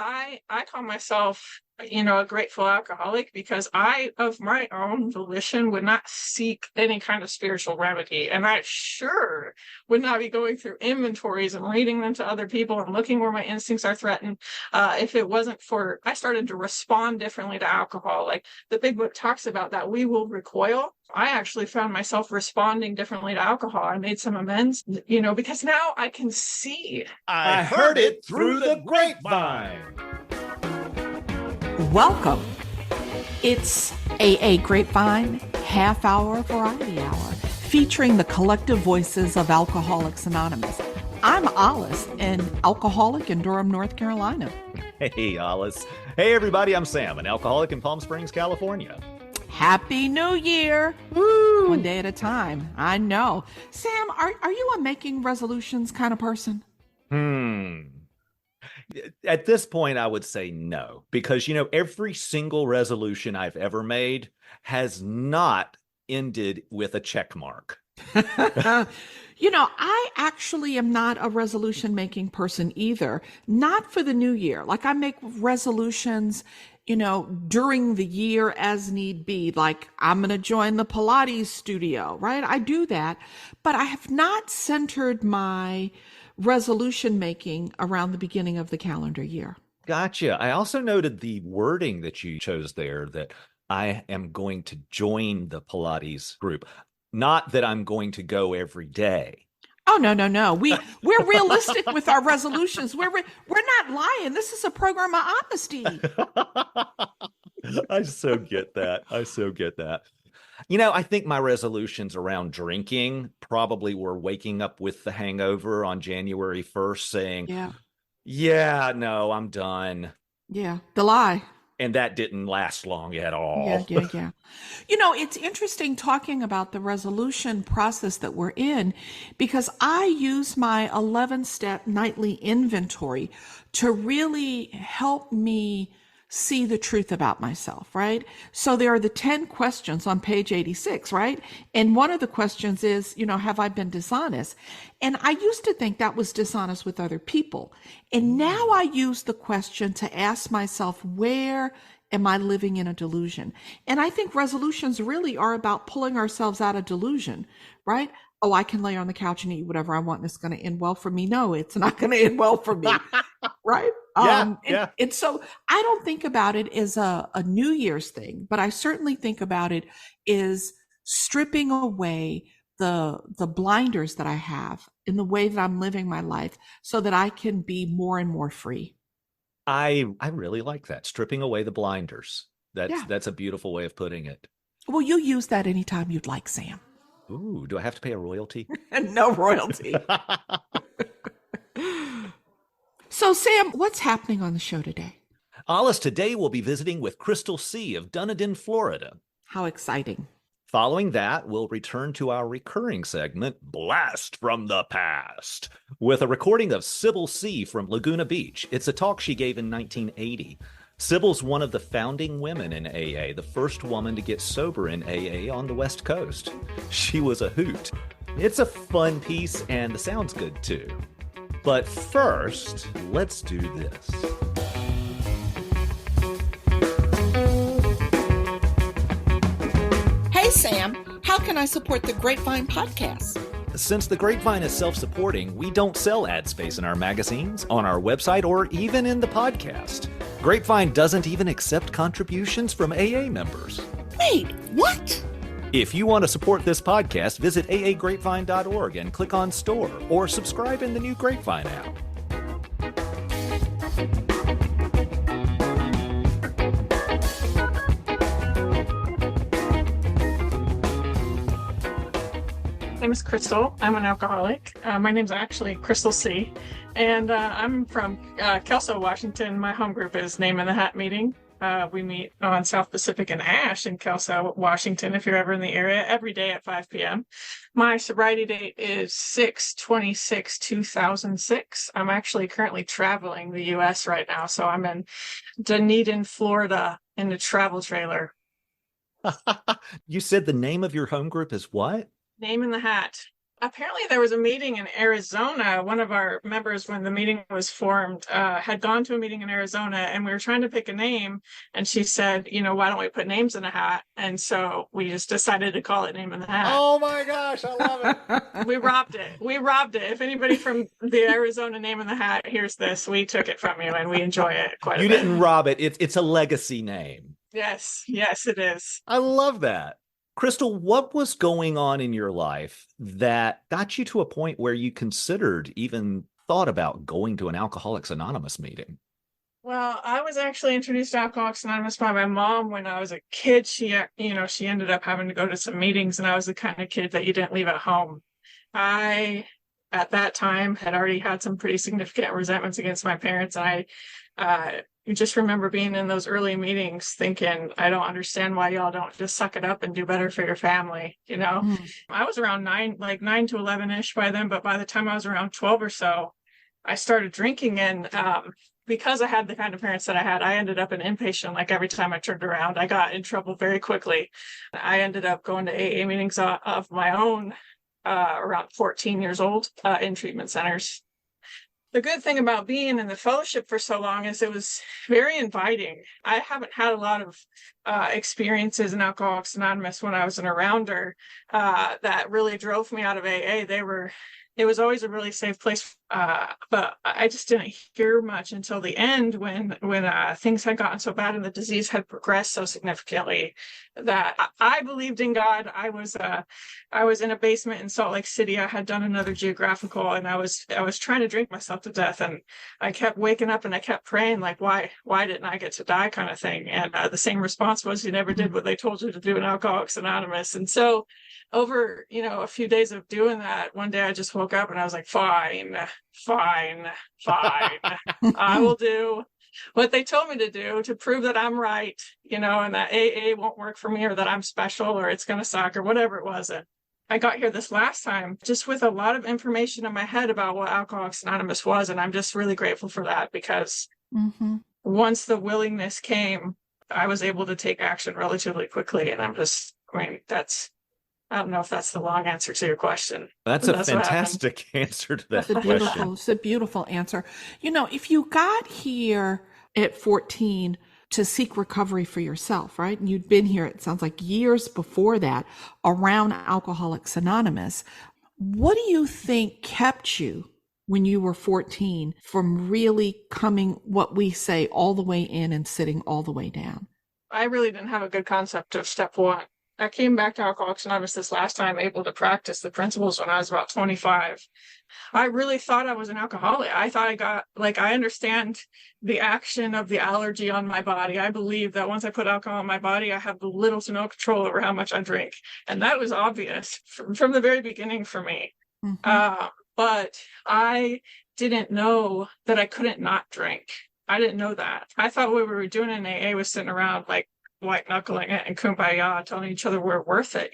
I call myself, a grateful alcoholic because I, of my own volition, would not seek any kind of spiritual remedy. And I sure would not be going through inventories and reading them to other people and looking where my instincts are threatened. If it wasn't for, I started to respond differently to alcohol. Like the big book talks about that we will recoil. I actually found myself responding differently to alcohol. I made some amends, because now I can see. I heard it through the grapevine. Welcome. It's AA Grapevine Half Hour Variety Hour, featuring the collective voices of Alcoholics Anonymous. I'm Alice, an alcoholic in Durham, North Carolina. Hey, Alice. Hey, everybody, I'm Sam, an alcoholic in Palm Springs, California. Happy New Year! Woo! One day at a time. I know. Sam, are you a making resolutions kind of person? At this point, I would say no, because, every single resolution I've ever made has not ended with a check mark. I actually am not a resolution making person either. Not for the new year. Like I make resolutions, during the year as need be. Like I'm going to join the Pilates studio, right? I do that, but I have not centered my resolution making around the beginning of the calendar year. Gotcha. I also noted the wording that you chose there, that I am going to join the Pilates group. Not that I'm going to go every day. Oh, no. We're realistic with our resolutions. We're not lying. This is a program of honesty. I so get that. I think my resolutions around drinking probably were waking up with the hangover on January 1st saying, yeah, no, I'm done. Yeah, the lie. And that didn't last long at all. Yeah. It's interesting talking about the resolution process that we're in, because I use my 11-step nightly inventory to really help me see the truth about myself, right? So there are the 10 questions on page 86, right? And one of the questions is, have I been dishonest? And I used to think that was dishonest with other people. And now I use the question to ask myself, where am I living in a delusion? And I think resolutions really are about pulling ourselves out of delusion, right? Oh, I can lay on the couch and eat whatever I want and it's going to end well for me. No, it's not going to end well for me. Right? Yeah. And so I don't think about it as a New Year's thing, but I certainly think about it as stripping away the blinders that I have in the way that I'm living my life so that I can be more and more free. I really like that. Stripping away the blinders. That's a beautiful way of putting it. Well, you use that anytime you'd like, Sam. Ooh, do I have to pay a royalty? No royalty. So, Sam, what's happening on the show today? Alice, today we'll be visiting with Crystal C. of Dunedin, Florida. How exciting. Following that, we'll return to our recurring segment, Blast from the Past, with a recording of Sybil C. from Laguna Beach. It's a talk she gave in 1980. Sybil's one of the founding women in AA, the first woman to get sober in AA on the West Coast. She was a hoot. It's a fun piece, and the sound's good too. But first, let's do this. Hey, Sam, how can I support the Grapevine podcast? Since the Grapevine is self-supporting, we don't sell ad space in our magazines, on our website, or even in the podcast. Grapevine doesn't even accept contributions from AA members. Wait, what? If you want to support this podcast, visit aagrapevine.org and click on Store, or subscribe in the new Grapevine app. My name is Crystal. I'm an alcoholic. My name's actually Crystal C. And I'm from Kelso, Washington. My home group is Name in the Hat Meeting. We meet on South Pacific and Ash in Kelso, Washington, if you're ever in the area, every day at 5 p.m. My sobriety date is 6/26/2006. I'm actually currently traveling the U.S. right now, so I'm in Dunedin, Florida, in a travel trailer. You said the name of your home group is what? Name in the Hat. apparently there was a meeting in Arizona. One of our members, when the meeting was formed, had gone to a meeting in Arizona, and we were trying to pick a name. And she said, why don't we put names in a hat? And so we just decided to call it Name in the Hat. Oh my gosh, I love it. We robbed it. We robbed it. If anybody from the Arizona Name in the Hat hears this, we took it from you, and we enjoy it quite a bit. You didn't rob it. It's a legacy name. Yes, it is. I love that. Crystal, what was going on in your life that got you to a point where you considered, even thought about going to an Alcoholics Anonymous meeting? Well, I was actually introduced to Alcoholics Anonymous by my mom when I was a kid. She ended up having to go to some meetings, and I was the kind of kid that you didn't leave at home. I, at that time, had already had some pretty significant resentments against my parents, and I just remember being in those early meetings thinking, I don't understand why y'all don't just suck it up and do better for your family. I was around 9 to 11-ish by then, but by the time I was around 12 or so, I started drinking, and because I had the kind of parents that I had, I ended up an inpatient. Like every time I turned around, I got in trouble very quickly. I ended up going to AA meetings of my own around 14 years old in treatment centers. The good thing about being in the fellowship for so long is it was very inviting. I haven't had a lot of experiences in Alcoholics Anonymous when I was an arounder that really drove me out of AA. It was always a really safe place, but I just didn't hear much until the end when things had gotten so bad and the disease had progressed so significantly that I believed in God. I was in a basement in Salt Lake City. I had done another geographical, and I was trying to drink myself to death, and I kept waking up and I kept praying, like, why didn't I get to die, kind of thing. And the same response was, you never did what they told you to do in Alcoholics Anonymous. And so over, a few days of doing that, one day I just woke up and I was like, fine. I will do what they told me to do to prove that I'm right, and that AA won't work for me, or that I'm special, or it's going to suck, or whatever it was. And I got here this last time just with a lot of information in my head about what Alcoholics Anonymous was. And I'm just really grateful for that, because once the willingness came, I was able to take action relatively quickly. And I don't know if that's the long answer to your question. That's a fantastic answer to that question. It's a beautiful answer. If you got here at 14 to seek recovery for yourself, right? And you'd been here, it sounds like, years before that around Alcoholics Anonymous. What do you think kept you when you were 14 from really coming, what we say, all the way in and sitting all the way down? I really didn't have a good concept of step one. I came back to Alcoholics Anonymous this last time, able to practice the principles when I was about 25. I really thought I was an alcoholic. I thought I understand the action of the allergy on my body. I believe that once I put alcohol in my body, I have little to no control over how much I drink. And that was obvious from the very beginning for me. But I didn't know that I couldn't not drink. I didn't know that. I thought what we were doing in AA was sitting around like white knuckling it and kumbaya, telling each other we're worth it,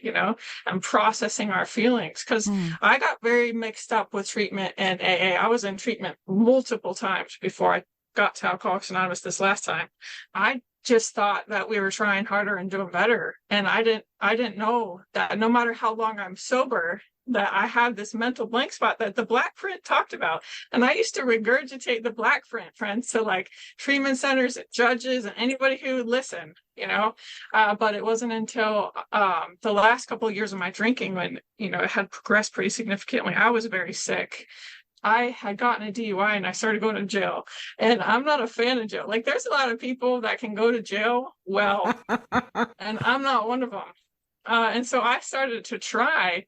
and processing our feelings. Because I got very mixed up with treatment and AA. I was in treatment multiple times before I got to Alcoholics Anonymous this last time. I just thought that we were trying harder and doing better. And I didn't know that no matter how long I'm sober, that I have this mental blank spot that the black print talked about. And I used to regurgitate the black print to like treatment centers and judges and anybody who would listen, but it wasn't until the last couple of years of my drinking when, it had progressed pretty significantly. I was very sick. I had gotten a DUI and I started going to jail. And I'm not a fan of jail. Like, there's a lot of people that can go to jail well, and I'm not one of them. And so I started to try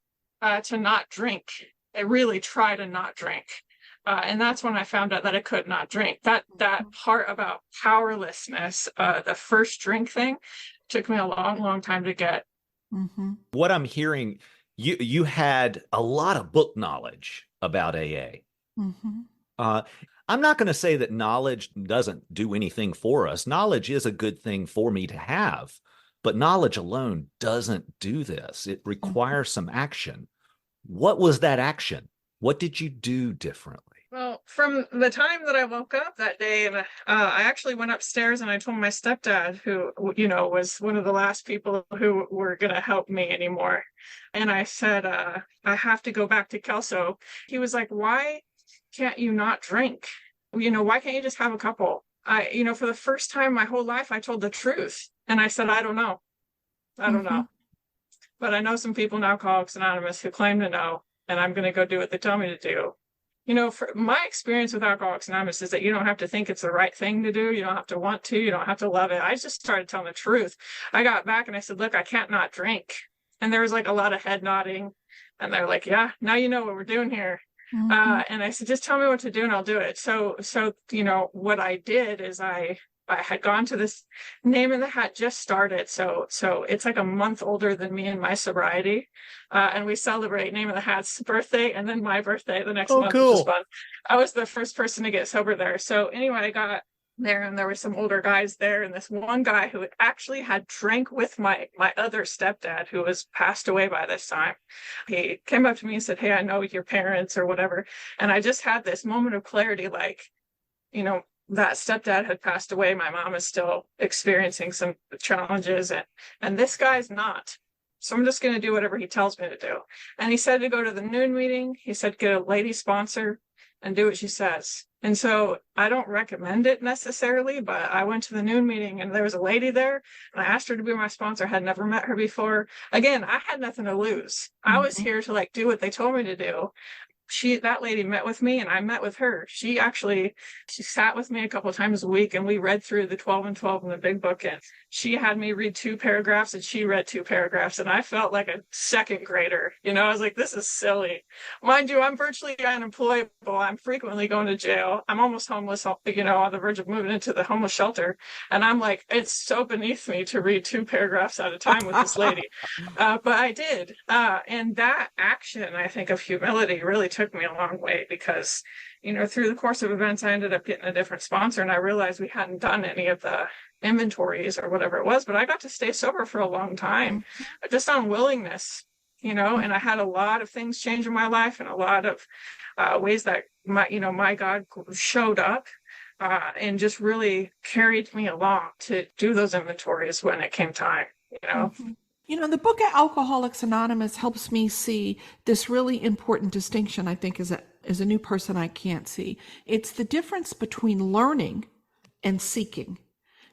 to not drink. I really try to not drink. And that's when I found out that I could not drink. That part about powerlessness, the first drink thing, took me a long, long time to get. What I'm hearing, you had a lot of book knowledge about AA. I'm not going to say that knowledge doesn't do anything for us. Knowledge is a good thing for me to have, but knowledge alone doesn't do this. It requires some action. What was that action? What did you do differently? Well, from the time that I woke up that day, and I actually went upstairs and I told my stepdad, who, was one of the last people who were going to help me anymore. And I said, I have to go back to Kelso. He was like, why can't you not drink? Why can't you just have a couple? For the first time in my whole life, I told the truth. And I said, I don't know. I don't know. But I know some people in Alcoholics Anonymous who claim to know, and I'm going to go do what they tell me to do. For my experience with Alcoholics Anonymous is that you don't have to think it's the right thing to do. You don't have to want to. You don't have to love it. I just started telling the truth. I got back and I said, look, I can't not drink. And there was like a lot of head nodding. And they're like, yeah, now you know what we're doing here. And I said, just tell me what to do and I'll do it. So what I did is I had gone to this Name in the Hat just started. So it's like a month older than me in my sobriety. And we celebrate Name in the Hat's birthday and then my birthday the next month, cool. which is fun. I was the first person to get sober there. So anyway, I got there and there were some older guys there. And this one guy who actually had drank with my other stepdad, who was passed away by this time. He came up to me and said, hey, I know your parents or whatever. And I just had this moment of clarity, like, that stepdad had passed away. My mom is still experiencing some challenges and this guy's not. So I'm just going to do whatever he tells me to do. And he said to go to the noon meeting. He said, get a lady sponsor and do what she says. And so I don't recommend it necessarily, but I went to the noon meeting and there was a lady there and I asked her to be my sponsor. I had never met her before. Again, I had nothing to lose. I was here to do what they told me to do. That lady met with me and I met with her. She sat with me a couple of times a week and we read through the 12 and 12 in the big book. And she had me read 2 paragraphs and she read 2 paragraphs. And I felt like a second grader. I was like, this is silly. Mind you, I'm virtually unemployable. I'm frequently going to jail. I'm almost homeless, on the verge of moving into the homeless shelter. And I'm like, it's so beneath me to read 2 paragraphs at a time with this lady. But I did. And that action, I think, of humility really took me a long way because, through the course of events, I ended up getting a different sponsor and I realized we hadn't done any of the inventories or whatever it was, but I got to stay sober for a long time, just on willingness, and I had a lot of things change in my life and a lot of ways that my God showed up and just really carried me along to do those inventories when it came time, The book Alcoholics Anonymous helps me see this really important distinction, I think, as a new person I can't see. It's the difference between learning and seeking.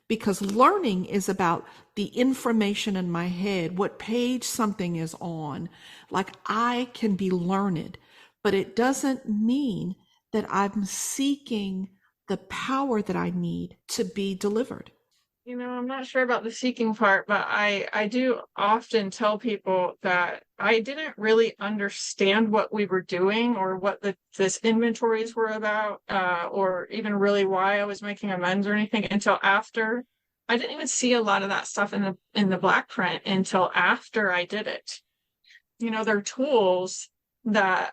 Because learning is about the information in my head, what page something is on. Like I can be learned, but it doesn't mean that I'm seeking the power that I need to be delivered. I'm not sure about the seeking part, but I do often tell people that I didn't really understand what we were doing or what this inventories were about, or even really why I was making amends or anything until after. I didn't even see a lot of that stuff in the black print until after I did it. There are tools that,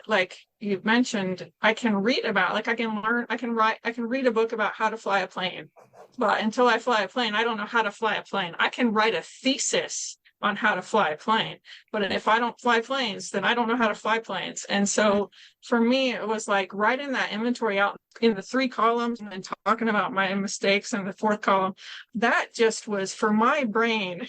like you mentioned, I can read about, like I can learn, I can read a book about how to fly a plane. But until I fly a plane, I don't know how to fly a plane. I can write a thesis on how to fly a plane. But if I don't fly planes, then I don't know how to fly planes. And so for me, it was like writing that inventory out in the 3 columns and then talking about my mistakes in the 4th column. That just was, for my brain,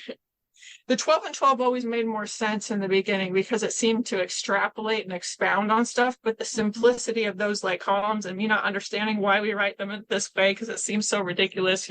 the 12 and 12 always made more sense in the beginning because it seemed to extrapolate and expound on stuff. But the simplicity of those columns and me not understanding why we write them in this way because it seems so ridiculous,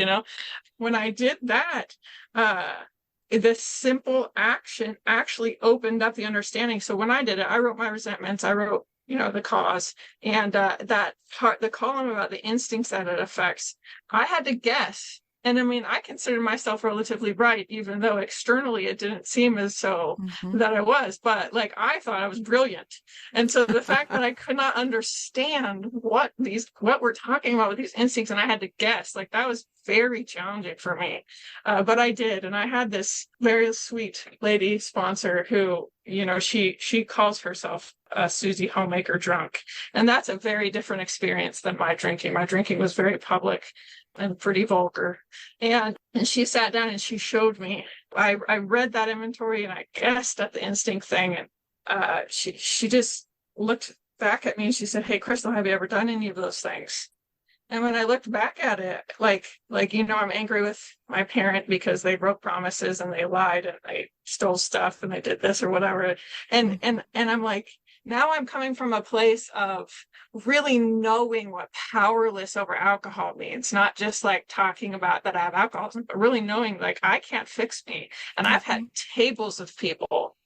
when I did that, the simple action actually opened up the understanding. So when I did it, I wrote my resentments, I wrote, the cause, and that part, the column about the instincts that it affects, I had to guess. And I mean, I consider myself relatively bright, even though externally it didn't seem as so that I was. But I thought I was brilliant. And so the fact that I could not understand what we're talking about with these instincts, and I had to guess, that was very challenging for me. But I did. And I had this very sweet lady sponsor who, she calls herself Susie Homemaker Drunk. And that's a very different experience than my drinking. My drinking was very public and pretty vulgar. And she sat down and she showed me. I read that inventory and I guessed at the instinct thing. And she just looked back at me and she said, "Hey, Crystal, have you ever done any of those things?" And when I looked back at it, I'm angry with my parent because they broke promises and they lied and they stole stuff and they did this or whatever. And I'm like, now I'm coming from a place of really knowing what powerless over alcohol means, not just like talking about that I have alcoholism, but really knowing like I can't fix me. And I've had tables of people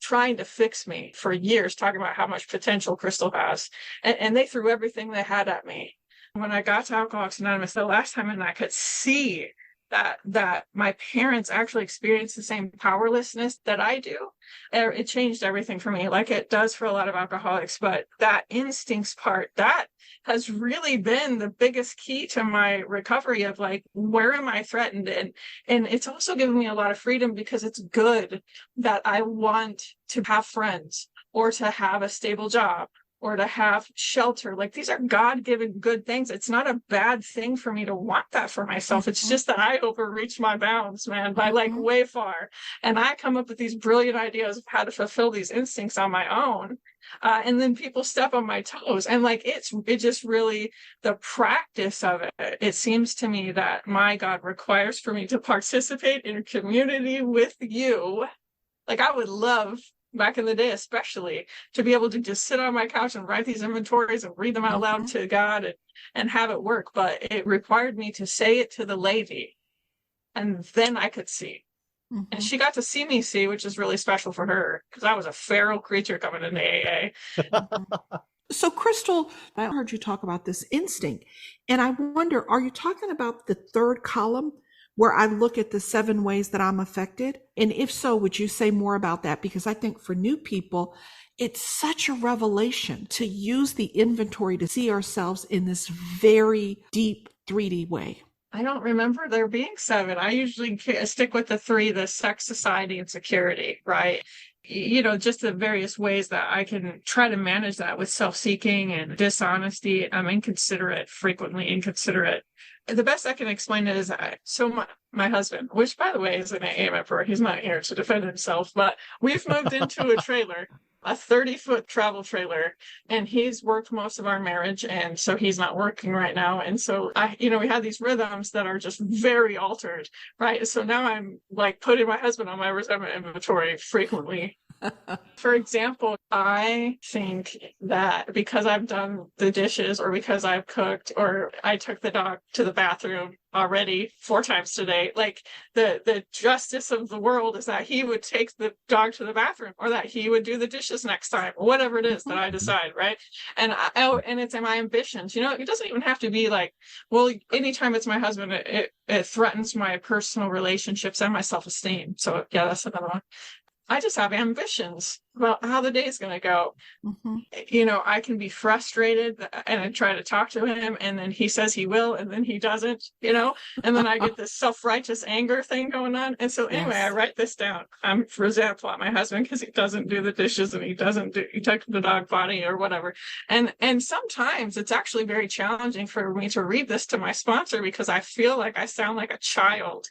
trying to fix me for years, talking about how much potential Crystal has. And they threw everything they had at me. When I got to Alcoholics Anonymous the last time, and I could see that my parents actually experienced the same powerlessness that I do, it changed everything for me, like it does for a lot of alcoholics. But that instincts part, that has really been the biggest key to my recovery of like, where am I threatened? And it's also given me a lot of freedom, because it's good that I want to have friends or to have a stable job or to have shelter. Like, these are God-given good things. It's not a bad thing for me to want that for myself. It's just that I overreach my bounds, man, by like way far. And I come up with these brilliant ideas of how to fulfill these instincts on my own. And then people step on my toes. And like, it just really, the practice of it, it seems to me that my God requires for me to participate in a community with you. Like, I would love, back in the day especially, to be able to just sit on my couch and write these inventories and read them out loud to God and have it work. But it required me to say it to the lady, and then I could see. And she got to see me see, which is really special for her, because I was a feral creature coming into AA. So, Crystal, I heard you talk about this instinct, and I wonder, are you talking about the third column where I look at the 7 ways that I'm affected? And if so, would you say more about that? Because I think for new people, it's such a revelation to use the inventory to see ourselves in this very deep 3D way. I don't remember there being 7. I usually stick with the 3, the sex, society, and security, right? Just the various ways that I can try to manage that with self-seeking and dishonesty. I'm inconsiderate, frequently inconsiderate. The best I can explain it is my husband, which, by the way, is an AA member. He's not here to defend himself, but we've moved into a trailer, a 30-foot travel trailer, and he's worked most of our marriage, and so he's not working right now. And so we have these rhythms that are just very altered, right? So now I'm like putting my husband on my resentment inventory frequently. For example, I think that because I've done the dishes, or because I've cooked, or I took the dog to the bathroom already 4 times today, like the justice of the world is that he would take the dog to the bathroom, or that he would do the dishes next time, or whatever it is that I decide, right? And it's in my ambitions. It doesn't even have to be like, well, anytime it's my husband, it threatens my personal relationships and my self-esteem. So yeah, that's another one. I just have ambitions about how the day is going to go. I can be frustrated, and I try to talk to him, and then he says he will, and then he doesn't, and then I get this self-righteous anger thing going on. And so anyway, I write this down. I'm resentful at my husband because he doesn't do the dishes, and he took the dog potty or whatever. And sometimes it's actually very challenging for me to read this to my sponsor, because I feel like I sound like a child.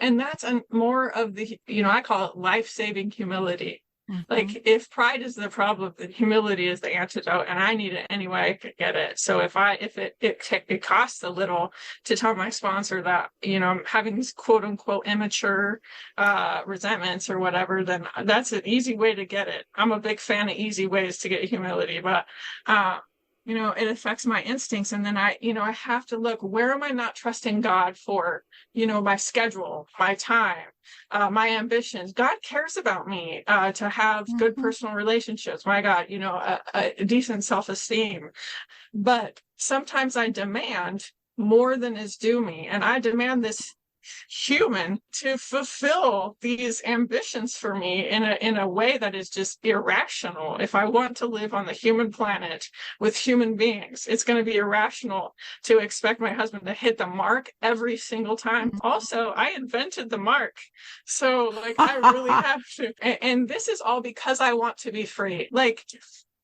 And that's more of the, I call it life-saving humility. Like, if pride is the problem, then humility is the antidote, and I need it anyway I could get it. So if it costs a little to tell my sponsor that, I'm having these quote unquote immature resentments or whatever, then that's an easy way to get it. I'm a big fan of easy ways to get humility, but it affects my instincts. And then I have to look, where am I not trusting God for, my schedule, my time, my ambitions? God cares about me, to have good personal relationships. My God, a decent self-esteem. But sometimes I demand more than is due me. And I demand this human to fulfill these ambitions for me in a way that is just irrational. If I want to live on the human planet with human beings, it's going to be irrational to expect my husband to hit the mark every single time. Also, I invented the mark, so like I really have to. And this is all because I want to be free. Like,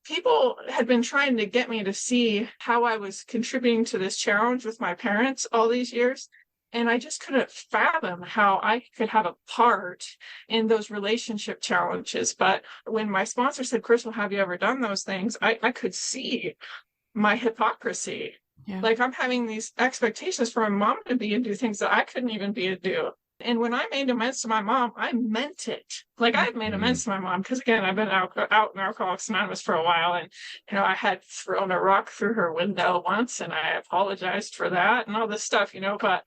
people had been trying to get me to see how I was contributing to this challenge with my parents all these years. And I just couldn't fathom how I could have a part in those relationship challenges. But when my sponsor said, Crystal, have you ever done those things? I could see my hypocrisy. Yeah. Like, I'm having these expectations for my mom to be and do things that I couldn't even be and do. And when I made amends to my mom, I meant it. Like, I've made amends to my mom because, again, I've been out in Alcoholics Anonymous for a while, and I had thrown a rock through her window once, and I apologized for that and all this stuff, But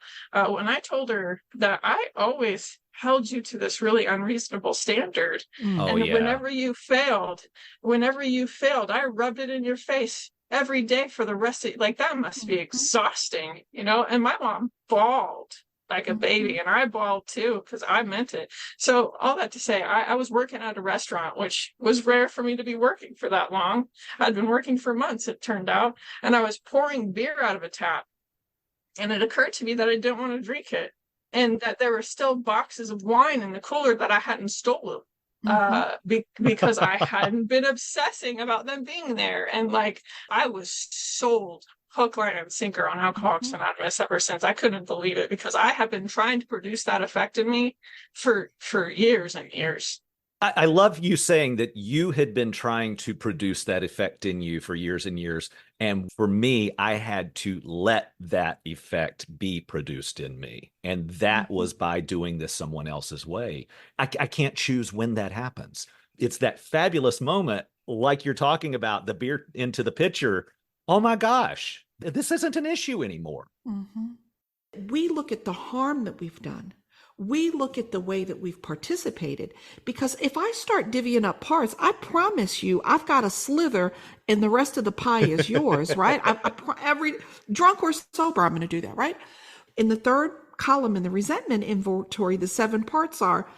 when I told her that I always held you to this really unreasonable standard, and whenever you failed, I rubbed it in your face every day for the rest of, like, that must be exhausting, And my mom bawled like a baby, and I bawled too because I meant it. So all that to say, I was working at a restaurant, which was rare for me to be working for that long. I'd been working for months, it turned out, and I was pouring beer out of a tap, and it occurred to me that I didn't want to drink it, and that there were still boxes of wine in the cooler that I hadn't stolen. Because I hadn't been obsessing about them being there, and like, I was sold hook, line, and sinker on Alcoholics Anonymous ever since. I couldn't believe it because I have been trying to produce that effect in me for years and years. I love you saying that you had been trying to produce that effect in you for years and years. And for me, I had to let that effect be produced in me. And that was by doing this someone else's way. I can't choose when that happens. It's that fabulous moment, like you're talking about, the beer into the pitcher. Oh my gosh, this isn't an issue anymore. We look at the harm that we've done. We look at the way that we've participated, because if I start divvying up parts, I promise you, I've got a slither and the rest of the pie is yours, right? Every drunk or sober, I'm going to do that, right? In the third column in the resentment inventory, the 7 parts are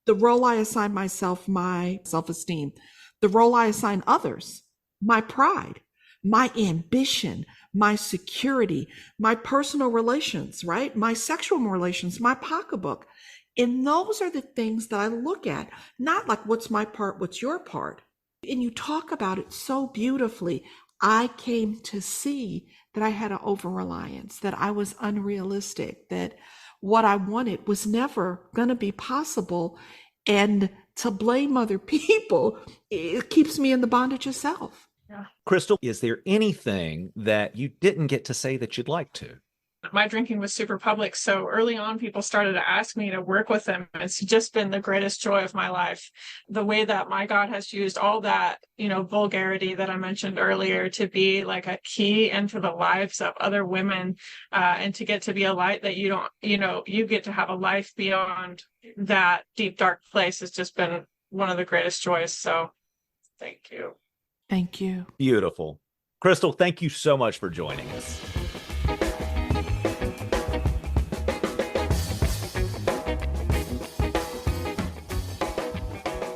the role I assign myself, my self-esteem, the role I assign others, my pride, my ambition, my security, my personal relations, right? My sexual relations, my pocketbook. And those are the things that I look at, not like, what's my part, what's your part? And you talk about it so beautifully. I came to see that I had an over-reliance, that I was unrealistic, that what I wanted was never going to be possible. And to blame other people, it keeps me in the bondage of self. Yeah. Crystal, is there anything that you didn't get to say that you'd like to? My drinking was super public, so early on people started to ask me to work with them. It's just been the greatest joy of my life. The way that my God has used all that, vulgarity that I mentioned earlier to be like a key into the lives of other women, and to get to be a light that you don't, you get to have a life beyond that deep, dark place has just been one of the greatest joys. So thank you. Thank you. Beautiful. Crystal, thank you so much for joining us.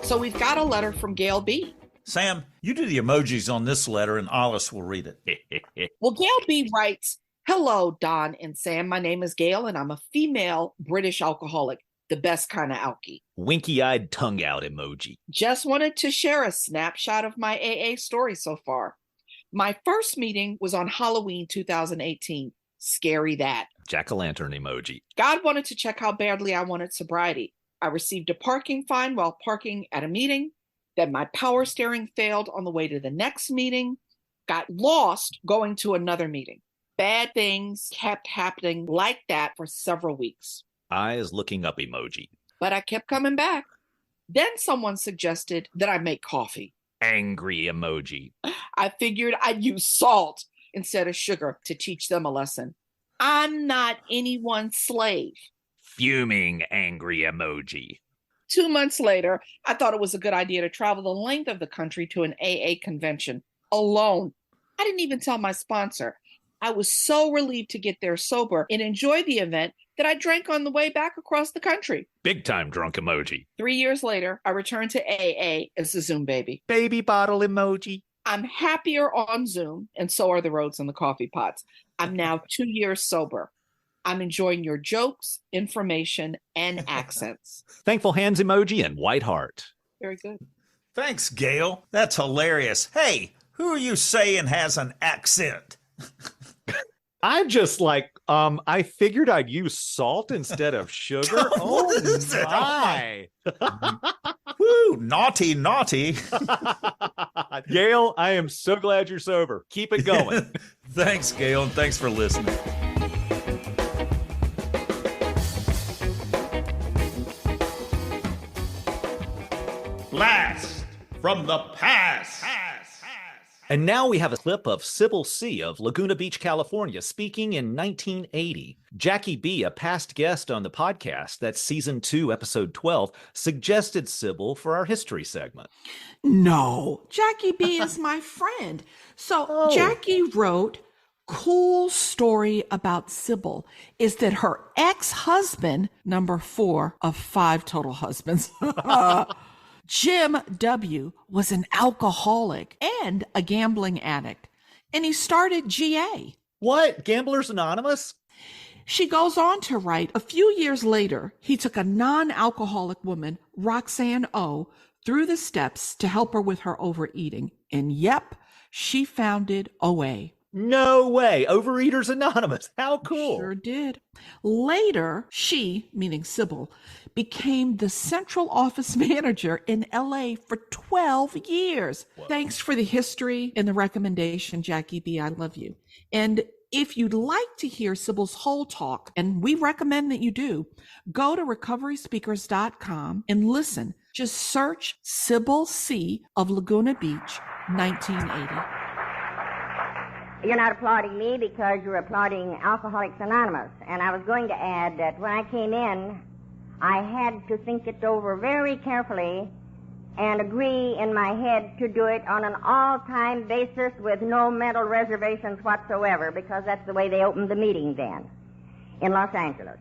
So we've got a letter from Gail B. Sam, you do the emojis on this letter and Alice will read it. Well, Gail B writes, "Hello, Don and Sam. My name is Gail and I'm a female British alcoholic, the best kind of alkie. Winky-eyed tongue out emoji. Just wanted to share a snapshot of my AA story so far. My first meeting was on Halloween 2018. Scary that. Jack-o'-lantern emoji. God wanted to check how badly I wanted sobriety. I received a parking fine while parking at a meeting. Then my power steering failed on the way to the next meeting. Got lost going to another meeting. Bad things kept happening like that for several weeks. Eyes looking up emoji. But I kept coming back. Then someone suggested that I make coffee. Angry emoji. I figured I'd use salt instead of sugar to teach them a lesson. I'm not anyone's slave. Fuming angry emoji. 2 months later, I thought it was a good idea to travel the length of the country to an AA convention alone. I didn't even tell my sponsor. I was so relieved to get there sober and enjoy the event that I drank on the way back across the country. Big time drunk emoji. 3 years later, I returned to AA as a Zoom baby. Baby bottle emoji. I'm happier on Zoom, and so are the roads and the coffee pots. I'm now 2 years sober. I'm enjoying your jokes, information, and accents. Thankful hands emoji and white heart. Very good. Thanks, Gail. That's hilarious. Hey, who are you saying has an accent? I'm just like, I figured I'd use salt instead of sugar. Oh is it? my. Woo, naughty, naughty. Gail, I am so glad you're sober. Keep it going. Thanks, Gail, and thanks for listening. Blast from the past. And now we have a clip of Sybil C. of Laguna Beach, California, speaking in 1980. Jackie B., a past guest on the podcast, that's season 2, episode 12, suggested Sybil for our history segment. No, Jackie B is my friend. So Jackie wrote, cool story about Sybil is that her ex-husband, number 4 of 5 total husbands, Jim W., was an alcoholic and a gambling addict, and he started GA. What? Gamblers Anonymous? She goes on to write, a few years later, he took a non-alcoholic woman, Roxanne O., through the steps to help her with her overeating. And yep, she founded OA. No way. Overeaters Anonymous. How cool. Sure did. Later, she, meaning Sybil, became the central office manager in LA for 12 years. Whoa. Thanks for the history and the recommendation, Jackie B. I love you. And if you'd like to hear Sybil's whole talk, and we recommend that you do, go to recoveryspeakers.com and listen. Just search Sybil C. of Laguna Beach, 1980. You're not applauding me because you're applauding Alcoholics Anonymous. And I was going to add that when I came in, I had to think it over very carefully and agree in my head to do it on an all-time basis with no mental reservations whatsoever, because that's the way they opened the meeting then in Los Angeles.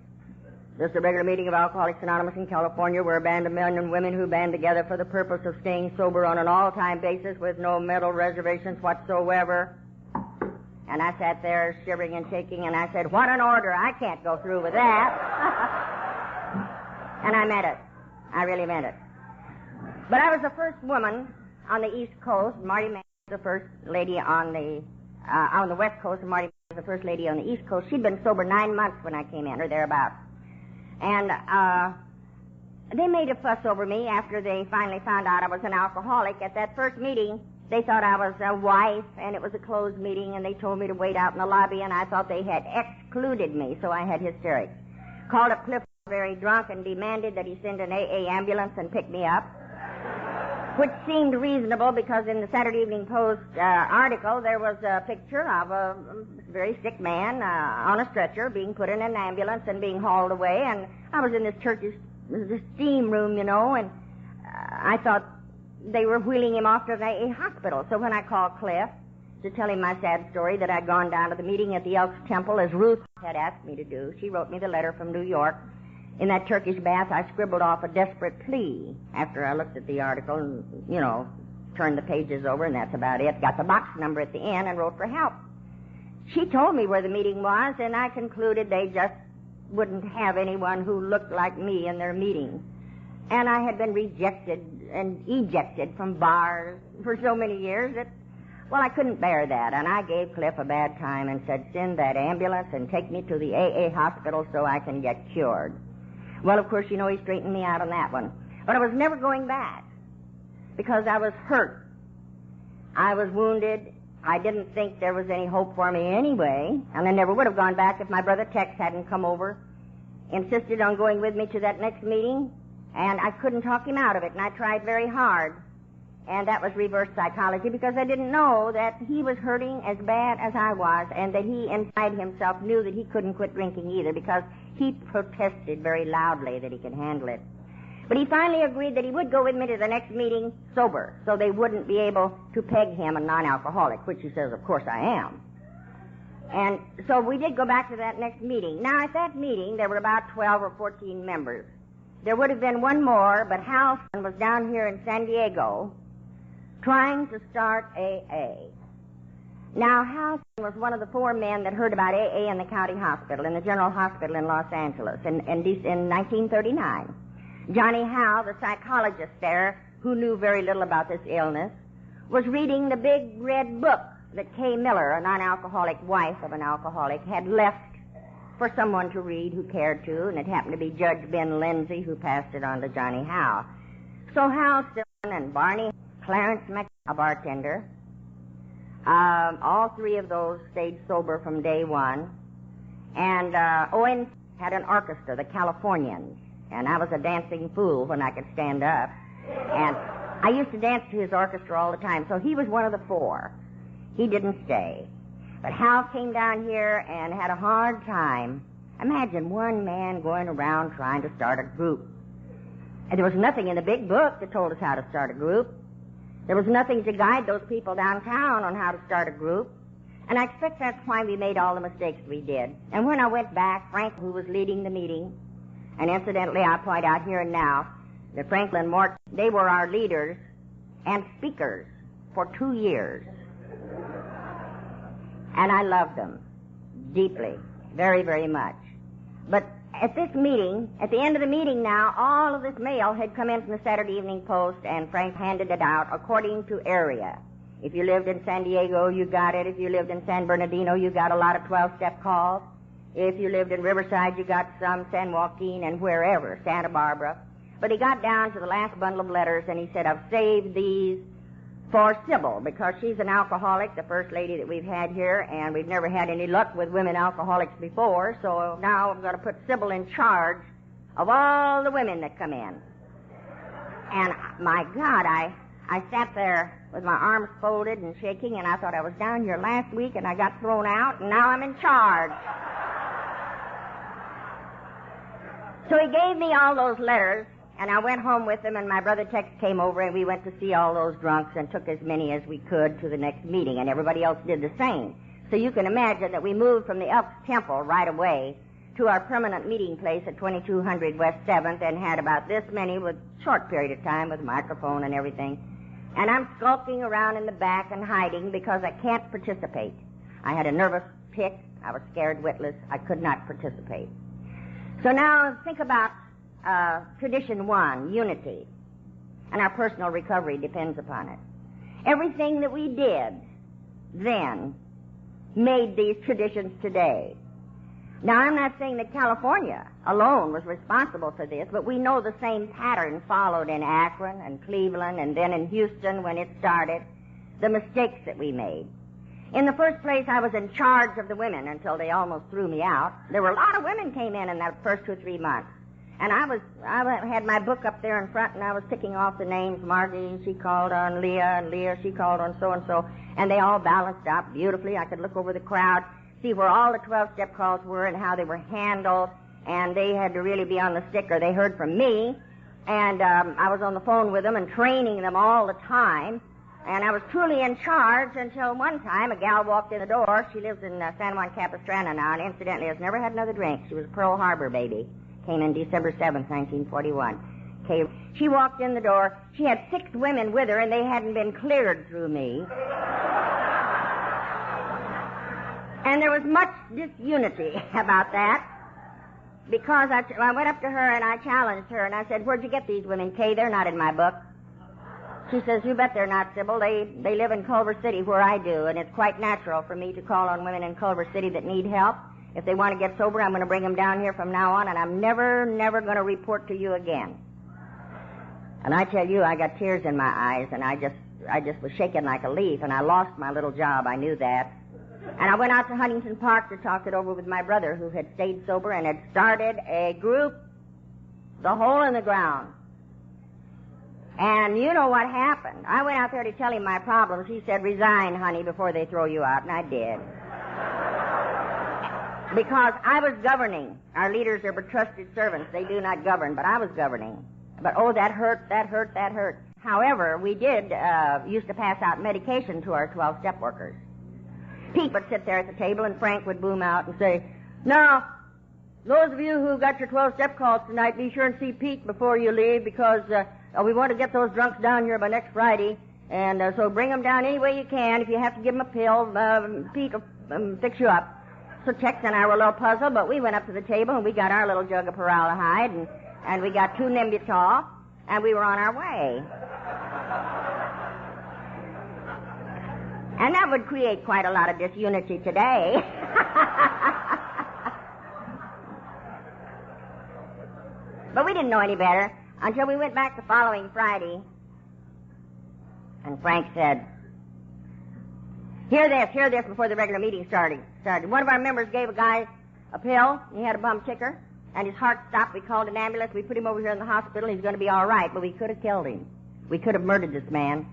This is a regular meeting of Alcoholics Anonymous in California. We're a band of men and women who band together for the purpose of staying sober on an all-time basis with no mental reservations whatsoever. And I sat there shivering and shaking, and I said, what an order. I can't go through with that. And I meant it. I really meant it. But I was the first woman on the East Coast. Marty Mann was the first lady on the West Coast, and Marty Mann was the first lady on the East Coast. She'd been sober 9 months when I came in, or thereabouts. And they made a fuss over me after they finally found out I was an alcoholic. At that first meeting, they thought I was a wife, and it was a closed meeting, and they told me to wait out in the lobby, and I thought they had excluded me, so I had hysterics. Called up Cliff very drunk and demanded that he send an AA ambulance and pick me up, which seemed reasonable because in the Saturday Evening Post article there was a picture of a very sick man on a stretcher being put in an ambulance and being hauled away, and I was in this church's steam room, you know, and I thought they were wheeling him off to the AA hospital. So when I called Cliff to tell him my sad story that I'd gone down to the meeting at the Elks Temple as Ruth had asked me to do, she wrote me the letter from New York. In that Turkish bath, I scribbled off a desperate plea after I looked at the article and, you know, turned the pages over, and that's about it. Got the box number at the end and wrote for help. She told me where the meeting was, and I concluded they just wouldn't have anyone who looked like me in their meeting. And I had been rejected and ejected from bars for so many years that, well, I couldn't bear that. And I gave Cliff a bad time and said, send that ambulance and take me to the AA hospital so I can get cured. Well, of course, you know, he straightened me out on that one. But I was never going back because I was hurt. I was wounded. I didn't think there was any hope for me anyway, and I never would have gone back if my brother Tex hadn't come over, insisted on going with me to that next meeting, and I couldn't talk him out of it, and I tried very hard. And that was reverse psychology because I didn't know that he was hurting as bad as I was, and that he inside himself knew that he couldn't quit drinking either because he protested very loudly that he could handle it. But he finally agreed that he would go with me to the next meeting sober, so they wouldn't be able to peg him a non-alcoholic, which he says, of course I am. And so we did go back to that next meeting. Now, at that meeting, there were about 12 or 14 members. There would have been one more, but Hal was down here in San Diego trying to start AA. Now, Hal was one of the 4 men that heard about AA in the county hospital, in the General Hospital in Los Angeles in 1939. Johnny Howe, the psychologist there, who knew very little about this illness, was reading the big red book that Kay Miller, a non-alcoholic wife of an alcoholic, had left for someone to read who cared to, and it happened to be Judge Ben Lindsay, who passed it on to Johnny Howe. So Hal Stillman and Barney, Clarence Mc, a bartender, all three of those stayed sober from day one. And Owen had an orchestra, the Californians, and I was a dancing fool when I could stand up. And I used to dance to his orchestra all the time, so he was one of the four. He didn't stay. But Hal came down here and had a hard time. Imagine one man going around trying to start a group. And there was nothing in the big book that told us how to start a group. There was nothing to guide those people downtown on how to start a group. And I expect that's why we made all the mistakes we did. And when I went back, Frank, who was leading the meeting, and incidentally, I'll point out here and now that Franklin Mort, they were our leaders and speakers for 2 years. And I loved them deeply, very, very much. But at this meeting, at the end of the meeting now, all of this mail had come in from the Saturday Evening Post, and Frank handed it out according to area. If you lived in San Diego, you got it. If you lived in San Bernardino, you got a lot of 12-step calls. If you lived in Riverside, you got some, San Joaquin, and wherever, Santa Barbara. But he got down to the last bundle of letters, and he said, I've saved these for Sybil, because she's an alcoholic, the first lady that we've had here, and we've never had any luck with women alcoholics before, so now I'm going to put Sybil in charge of all the women that come in. And my God, I sat there with my arms folded and shaking, and I thought I was down here last week, and I got thrown out, and now I'm in charge. So he gave me all those letters, and I went home with them, and my brother Tex came over, and we went to see all those drunks and took as many as we could to the next meeting, and everybody else did the same. So you can imagine that we moved from the Elks Temple right away to our permanent meeting place at 2200 West 7th and had about this many with short period of time with microphone and everything. And I'm skulking around in the back and hiding because I can't participate. I had a nervous tic. I was scared witless. I could not participate. So now think about tradition 1, unity, and our personal recovery depends upon it. Everything that we did then made these traditions today. Now, I'm not saying that California alone was responsible for this, but we know the same pattern followed in Akron and Cleveland and then in Houston when it started, the mistakes that we made. In the first place, I was in charge of the women until they almost threw me out. There were a lot of women came in that first 2 or 3 months. And I had my book up there in front, and I was ticking off the names. Margie, she called on Leah, and Leah, she called on so-and-so. And they all balanced out beautifully. I could look over the crowd, see where all the 12-step calls were and how they were handled. And they had to really be on the stick, or they heard from me. And I was on the phone with them and training them all the time. And I was truly in charge until one time a gal walked in the door. She lives in San Juan Capistrano now, and incidentally has never had another drink. She was a Pearl Harbor baby. Came in December 7th, 1941. Okay, she walked in the door. She had 6 women with her, and they hadn't been cleared through me. And there was much disunity about that, because I went up to her and I challenged her, and I said, where'd you get these women, Kay? They're not in my book. She says, you bet they're not, Sybil. They live in Culver City where I do, and it's quite natural for me to call on women in Culver City that need help. If they want to get sober, I'm going to bring them down here from now on, and I'm never going to report to you again. And I tell you, I got tears in my eyes, and I just was shaking like a leaf, and I lost my little job. I knew that. And I went out to Huntington Park to talk it over with my brother, who had stayed sober and had started a group, the Hole in the Ground. And you know what happened. I went out there to tell him my problems. He said, resign, honey, before they throw you out, and I did. Because I was governing. Our leaders are but trusted servants. They do not govern, but I was governing. But, oh, that hurt. However, we did used to pass out medication to our 12-step workers. Pete would sit there at the table, and Frank would boom out and say, now, those of you who got your 12-step calls tonight, be sure and see Pete before you leave, because we want to get those drunks down here by next Friday. And so bring them down any way you can. If you have to give them a pill, Pete will fix you up. So Tex and I were a little puzzled, but we went up to the table and we got our little jug of Peraldehyde and we got 2 Nimbutal, and we were on our way. And that would create quite a lot of disunity today. But we didn't know any better until we went back the following Friday. And Frank said, hear this before the regular meeting started. One of our members gave a guy a pill. He had a bum ticker, and his heart stopped. We called an ambulance. We put him over here in the hospital. He's going to be all right, but we could have killed him. We could have murdered this man.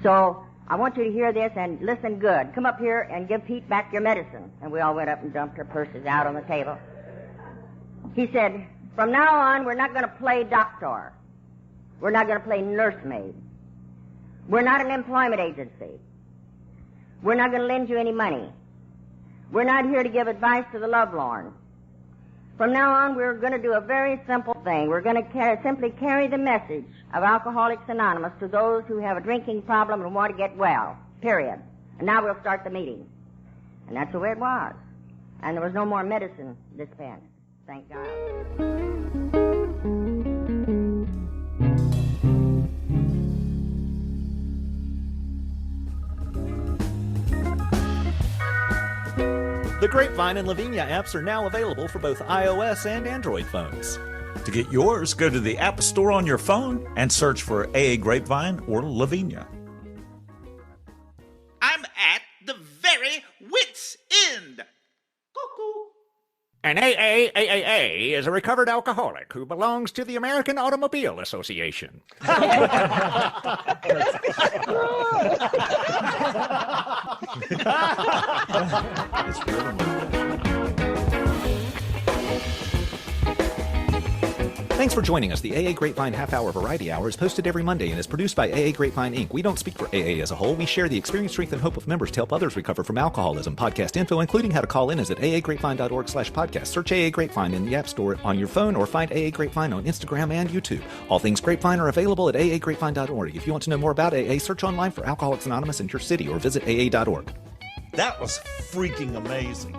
So I want you to hear this and listen good. Come up here and give Pete back your medicine. And we all went up and dumped our purses out on the table. He said, from now on, we're not going to play doctor. We're not going to play nursemaid. We're not an employment agency. We're not going to lend you any money. We're not here to give advice to the lovelorn. From now on, we're going to do a very simple thing. We're going to simply carry the message of Alcoholics Anonymous to those who have a drinking problem and want to get well, period. And now we'll start the meeting. And that's the way it was. And there was no more medicine dispensed. Thank God. The Grapevine and Lavinia apps are now available for both iOS and Android phones. To get yours, go to the App Store on your phone and search for AA Grapevine or Lavinia. I'm at the very wit's end. Cuckoo. An AAAA is a recovered alcoholic who belongs to the American Automobile Association. It's really Thanks for joining us. The AA Grapevine Half Hour Variety Hour is posted every Monday and is produced by AA Grapevine, Inc. We don't speak for AA as a whole. We share the experience, strength, and hope of members to help others recover from alcoholism. Podcast info, including how to call in, is at aagrapevine.org/podcast. Search AA Grapevine in the App Store on your phone or find AA Grapevine on Instagram and YouTube. All things Grapevine are available at aagrapevine.org. If you want to know more about AA, search online for Alcoholics Anonymous in your city or visit aa.org. That was freaking amazing.